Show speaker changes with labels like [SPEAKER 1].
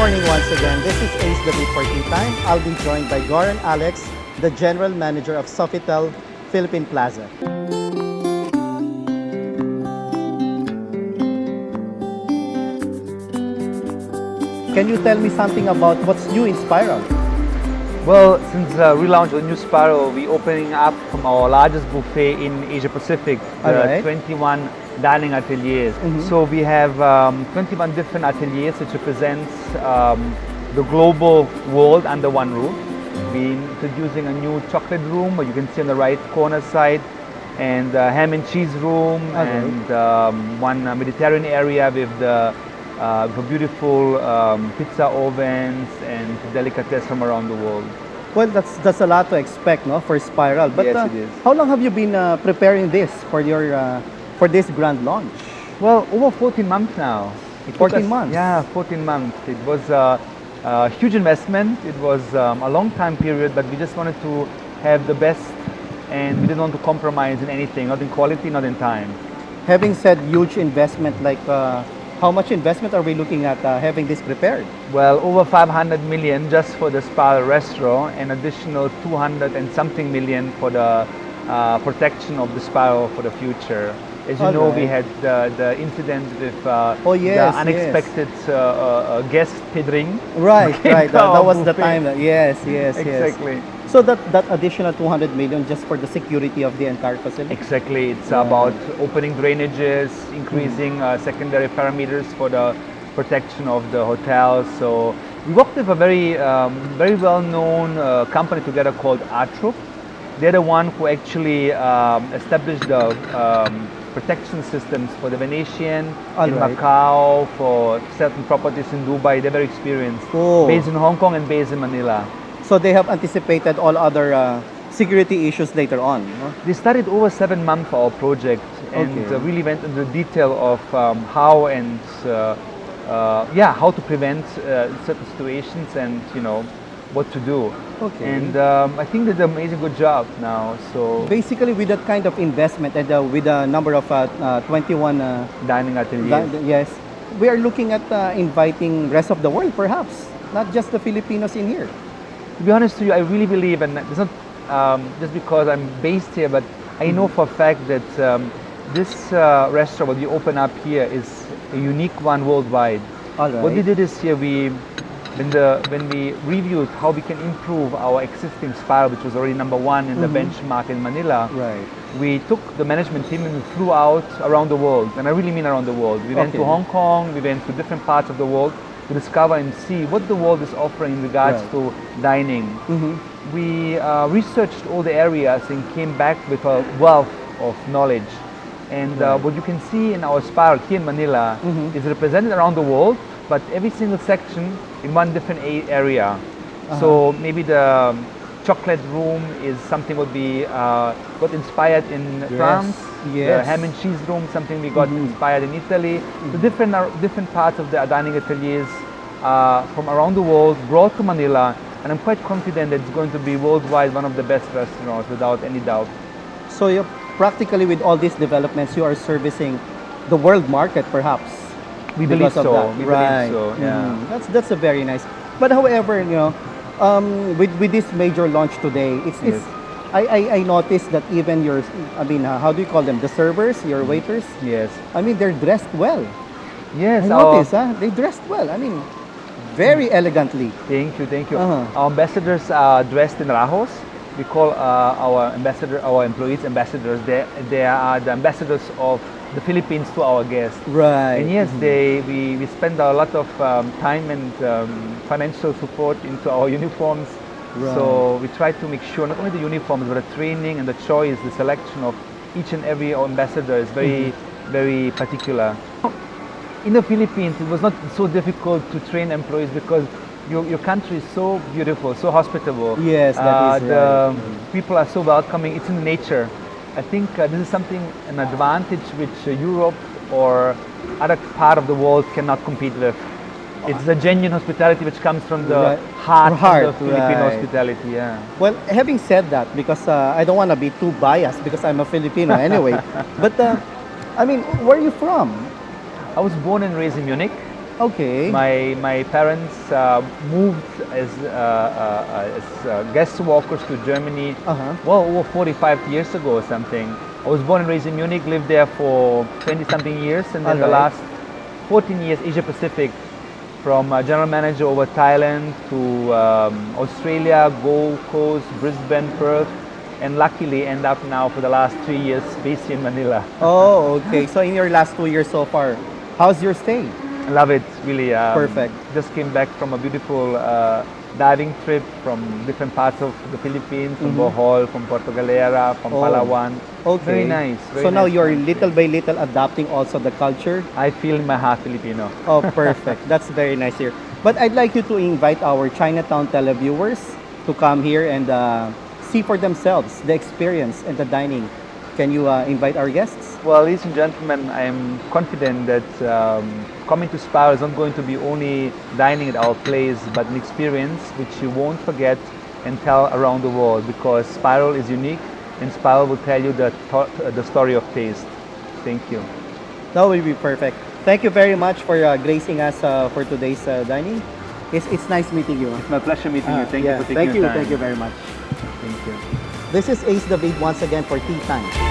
[SPEAKER 1] morning once again. This is Ace the Beat for Teatime. I'll be joined by Goran Alex, the General Manager of Sofitel Philippine Plaza. Can you tell me something about what's new in Spiral?
[SPEAKER 2] Well, since the relaunch of the new Spiral, we're opening up from our largest buffet in Asia Pacific, the 21 dining ateliers. So we have 21 different ateliers which represents the global world under one roof. We're introducing a new chocolate room, where you can see on the right corner side, and ham and cheese room, and one Mediterranean area with the beautiful pizza ovens and delicatessen from around the world.
[SPEAKER 1] Well, that's a lot to expect, no, for Spiral. But
[SPEAKER 2] yes, it is.
[SPEAKER 1] How long have you been preparing this for your for this grand launch?
[SPEAKER 2] Well, over 14 months now.
[SPEAKER 1] 14 months?
[SPEAKER 2] Yeah, 14 months. It was a huge investment. It was a long time period, but we just wanted to have the best, and we didn't want to compromise in anything, not in quality, not in time.
[SPEAKER 1] Having said huge investment, like how much investment are we looking at having this prepared?
[SPEAKER 2] Well, over 500 million just for the Spiral restaurant, and additional 200 and something million for the protection of the Spiral for the future. As you know, we had the incident with the unexpected guest Pedring.
[SPEAKER 1] Right. That was the time. Yes.
[SPEAKER 2] Exactly.
[SPEAKER 1] So that additional 200 million just for the security of the entire facility?
[SPEAKER 2] Exactly. It's about opening drainages, increasing secondary parameters for the protection of the hotel. So we worked with a very well-known company together called Atrup. They're the one who actually established the protection systems for the Venetian, in Macau, for certain properties in Dubai. They're very experienced. Based in Hong Kong and based in Manila.
[SPEAKER 1] So they have anticipated all other security issues later on, no?
[SPEAKER 2] They studied over 7 months for our project, and really went into the detail of how and how to prevent certain situations, and what to do. And I think they did an amazing good job now. So
[SPEAKER 1] basically, with that kind of investment and with a number of 21
[SPEAKER 2] dining ateliers,
[SPEAKER 1] yes, we are looking at inviting rest of the world, perhaps not just the Filipinos in here.
[SPEAKER 2] To be honest to you, I really believe, and it's not just because I'm based here, but I know for a fact that this restaurant that we open up here is a unique one worldwide. What we did this year, when we reviewed how we can improve our existing Spiral, which was already #1 in the benchmark in Manila, we took the management team and we flew out around the world, and I really mean around the world. We went to Hong Kong, we went to different parts of the world to discover and see what the world is offering in regards to dining. We researched all the areas and came back with a wealth of knowledge. And what you can see in our Spiral here in Manila is represented around the world, but every single section in one different area. So maybe the chocolate room is something what we got inspired in France. The ham and cheese room, something we got inspired in Italy. The different parts of the dining ateliers from around the world brought to Manila, and I'm quite confident that it's going to be worldwide one of the best restaurants, without any doubt.
[SPEAKER 1] So practically with all these developments, you are servicing the world market, perhaps.
[SPEAKER 2] We believe so. We believe so. Yeah.
[SPEAKER 1] That's a very nice. But however, with this major launch today, I noticed that even your, how do you call them? The servers, your waiters.
[SPEAKER 2] Yes.
[SPEAKER 1] I mean, they're dressed well.
[SPEAKER 2] Yes.
[SPEAKER 1] I noticed, they dressed well. I mean, very elegantly.
[SPEAKER 2] Thank you. Our ambassadors are dressed in rajos. We call our employees ambassadors. They are the ambassadors of the Philippines to our guests.
[SPEAKER 1] Right.
[SPEAKER 2] And yes, we spend a lot of time and financial support into our uniforms. So we try to make sure not only the uniforms, but the training and the choice, the selection of each and every ambassador is very particular. In the Philippines, it was not so difficult to train employees because your country is so beautiful, so hospitable.
[SPEAKER 1] Yes, that is right.
[SPEAKER 2] People are so welcoming. It's in nature. I think this is an advantage which Europe or other part of the world cannot compete with. It's the genuine hospitality which comes from the heart of the Filipino hospitality. Yeah.
[SPEAKER 1] Well, having said that, because I don't want to be too biased because I'm a Filipino anyway. But I mean, where are you from?
[SPEAKER 2] I was born and raised in Munich.
[SPEAKER 1] Okay.
[SPEAKER 2] My parents moved as guest workers to Germany,
[SPEAKER 1] Uh-huh.
[SPEAKER 2] well, over 45 years ago or something. I was born and raised in Munich, lived there for 20 something years, and then the
[SPEAKER 1] Alright.
[SPEAKER 2] last 14 years Asia Pacific, from general manager over Thailand to Australia, Gold Coast, Brisbane, Perth, and luckily end up now for the last 3 years based in Manila.
[SPEAKER 1] Oh, okay. So in your last 2 years so far, how's your stay?
[SPEAKER 2] I love it, really.
[SPEAKER 1] Perfect.
[SPEAKER 2] Just came back from a beautiful diving trip from different parts of the Philippines, from Bohol, from Puerto Galera, from
[SPEAKER 1] Oh,
[SPEAKER 2] Palawan.
[SPEAKER 1] Okay.
[SPEAKER 2] Very nice. Very
[SPEAKER 1] So now
[SPEAKER 2] nice
[SPEAKER 1] you're
[SPEAKER 2] country.
[SPEAKER 1] little by little adapting also the culture.
[SPEAKER 2] I feel in my heart Filipino.
[SPEAKER 1] Oh, perfect. That's very nice here. But I'd like you to invite our Chinatown televiewers to come here and see for themselves the experience and the dining. Can you invite our guests?
[SPEAKER 2] Well, ladies and gentlemen, I am confident that coming to Spiral is not going to be only dining at our place, but an experience which you won't forget and tell around the world, because Spiral is unique and Spiral will tell you the story of taste. Thank you.
[SPEAKER 1] That will be perfect. Thank you very much for gracing us for today's dining. It's nice meeting you.
[SPEAKER 2] It's my pleasure meeting you. Thank
[SPEAKER 1] Yeah,
[SPEAKER 2] you for taking
[SPEAKER 1] thank
[SPEAKER 2] your
[SPEAKER 1] you.
[SPEAKER 2] time.
[SPEAKER 1] Thank you very much.
[SPEAKER 2] Thank you.
[SPEAKER 1] This is Ace David once again for Tea Time.